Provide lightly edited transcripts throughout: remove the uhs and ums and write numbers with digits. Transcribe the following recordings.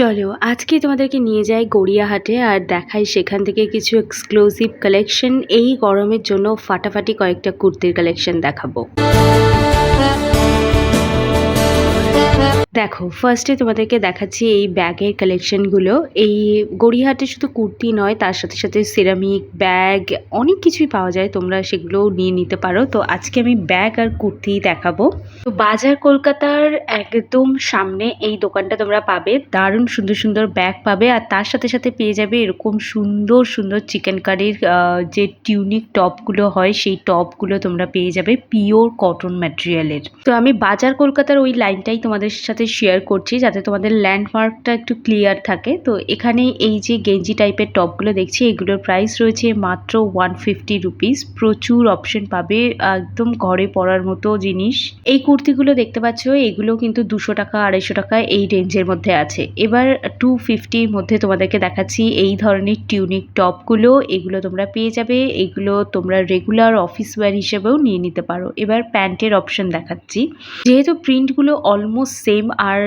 চলো আজকে তোমাদেরকে নিয়ে যাই গড়িয়াহাটে আর দেখাই সেখান থেকে কিছু এক্সক্লুসিভ কালেকশন। এই গরমের জন্য ফাটাফাটি কয়েকটা কুর্তির কালেকশন দেখাবো। দেখো ফার্স্টে তোমাদেরকে দেখাচ্ছি এই ব্যাগের কালেকশনগুলো। এই গড়িয়াহাটে শুধু কুর্তি নয়, তার সাথে সাথে সিরামিক ব্যাগ অনেক কিছুই পাওয়া যায়, তোমরা সেগুলোও নিয়ে নিতে পারো। তো আজকে আমি ব্যাগ আর কুর্তি দেখাবো। তো বাজার কলকাতার একদম সামনে এই দোকানটা তোমরা পাবে, দারুণ সুন্দর সুন্দর ব্যাগ পাবে আর তার সাথে সাথে পেয়ে যাবে এরকম সুন্দর সুন্দর চিকেন কারির যে টিউনিক টপগুলো হয় সেই টপগুলো তোমরা পেয়ে যাবে পিওর কটন ম্যাটেরিয়ালের। তো আমি বাজার কলকাতার ওই লাইনটাই তোমাদের সাথে শেয়ার করছি যাতে তোমাদের ল্যান্ডমার্কটা একটু ক্লিয়ার থাকে। তো এখানে এই যে গেঞ্জি টাইপের টপগুলো দেখছি এগুলোর প্রাইস রয়েছে মাত্র 150 রুপিস। প্রচুর অপশন পাবে, একদম ঘরে পরার মতো জিনিস। এই কুর্তিগুলো দেখতে পাচ্ছ এগুলো কিন্তু 200 টাকা 250 টাকা এই রেঞ্জের মধ্যে আছে। এবার 250-র মধ্যে তোমাদেরকে দেখাচ্ছি এই ধরনের টিউনিক টপগুলো। এগুলো তোমরা পেয়ে যাবে, এগুলো তোমরা রেগুলার অফিস ওয়্যার হিসেবেও নিয়ে নিতে পারো। এবার প্যান্টের অপশন দেখাচ্ছি। যেহেতু প্রিন্টগুলো অলমোস্ট সেম আর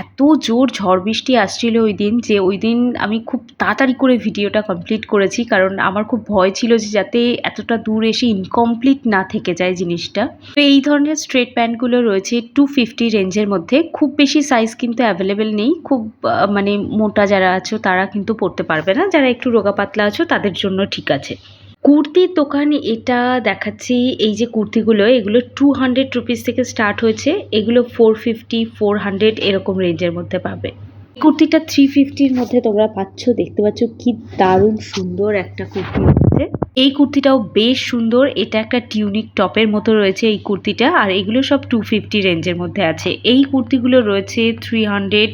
এত জোর ঝড় বৃষ্টি আসছিল ওই দিন যে ওই দিন আমি খুব তাড়াতাড়ি করে ভিডিওটা কমপ্লিট করেছি, কারণ আমার খুব ভয় ছিল যে যাতে এতটা দূর এসে ইনকমপ্লিট না থেকে যায় জিনিসটা। তো এই ধরনের স্ট্রেট প্যান্টগুলো রয়েছে 250 রেঞ্জের মধ্যে। খুব বেশি সাইজ কিন্তু অ্যাভেলেবেল নেই, খুব মানে মোটা যারা আছো তারা কিন্তু পরতে পারবে না, যারা একটু রোগা পাতলা আছো তাদের জন্য ঠিক আছে। কুর্তির দোকান এটা দেখাচ্ছি। এই যে কুর্তিগুলো এগুলো 200 রুপিস থেকে স্টার্ট হয়েছে, এগুলো 450 400 এরকম রেঞ্জের মধ্যে পাবে। কুর্তিটা 350-র মধ্যে তোমরা পাচ্ছ, দেখতে পাচ্ছ কি দারুণ সুন্দর একটা কুর্তি হচ্ছে। এই কুর্তিটাও বেশ সুন্দর, এটা একটা টিউনিক টপের মতো রয়েছে এই কুর্তিটা, আর এগুলো সব 250 রেঞ্জের মধ্যে আছে। এই কুর্তিগুলো রয়েছে 300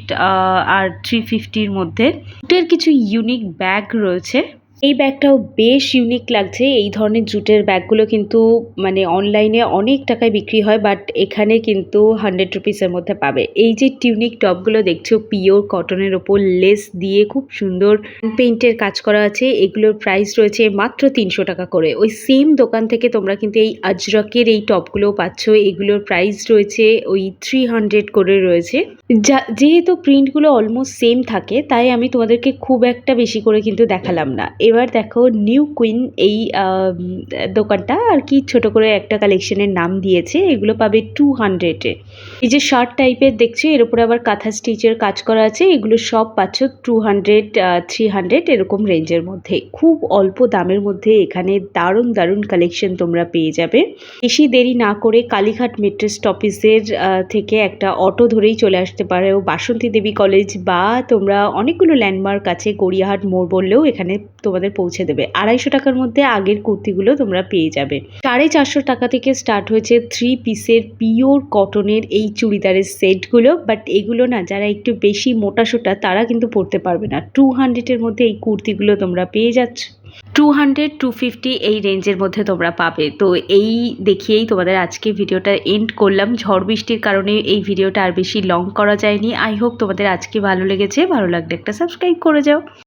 আর 350-র মধ্যে। জুটের কিছু ইউনিক ব্যাগ রয়েছে, এই ব্যাগটাও বেশ ইউনিক লাগছে। এই ধরনের জুটের ব্যাগগুলো কিন্তু মানে অনলাইনে অনেক টাকায় বিক্রি হয়, বাট এখানে কিন্তু 100 রুপিসের মধ্যে পাবে। এই যে টিউনিক টপগুলো দেখছো পিওর কটনের ওপর লেস দিয়ে খুব সুন্দর পেইন্টের কাজ করা আছে, এগুলোর প্রাইস রয়েছে মাত্র 300 টাকা করে। ওই সেম দোকান থেকে তোমরা কিন্তু এই আজরকের এই টপগুলোও পাচ্ছ, এগুলোর প্রাইস রয়েছে ওই 300 করে রয়েছে। যেহেতু প্রিন্টগুলো অলমোস্ট সেম থাকে তাই আমি তোমাদেরকে খুব একটা বেশি করে কিন্তু দেখালাম না। এবার দেখো নিউ কুইন এই দোকানটা আর কি ছোট করে একটা কালেকশনের নাম দিয়েছে, এগুলো পাবে 200-এ। এই যে শার্ট টাইপের দেখছো এর উপরে আবার কাঁথা স্টিচের কাজ করা আছে, এগুলো সব পাচ্ছ 200 300 এরকম রেঞ্জের মধ্যে। খুব অল্প দামের মধ্যে এখানে দারুণ দারুণ কালেকশন তোমরা পেয়ে যাবে। বেশি দেরি না করে কালীঘাট মেট্রো স্টপেজের থেকে একটা অটো ধরেই চলে আসতে পারো বাসন্তী দেবী কলেজ, বা তোমরা অনেকগুলো ল্যান্ডমার্ক আছে, গড়িয়াহাট মোড় বললেও এখানে তোমাদের পৌঁছে দেবে। 250 টাকার মধ্যে আগের কুর্তিগুলো তোমরা পেয়ে যাবে। 450 টাকা থেকে স্টার্ট হয়েছে 3 পিসের পিওর কটনের এই চুড়িদারের সেটগুলো, বাট এগুলো না যারা একটু বেশি মোটাসোটা তারা কিন্তু পরতে পারবে না। 200-এর মধ্যে এই কুর্তিগুলো তোমরা পেয়ে যাচ্ছ। 200 250 এই রেঞ্জের মধ্যে তোমরা পাবে। তো এই দেখিয়েই তোমাদের আজকে ভিডিওটা এন্ড করলাম। ঝড় বৃষ্টির কারণে এই ভিডিওটা আর বেশি লং করা যায়নি। আই হোপ তোমাদের আজকে ভালো লেগেছে, ভালো লাগলে একটা সাবস্ক্রাইব করে যাও।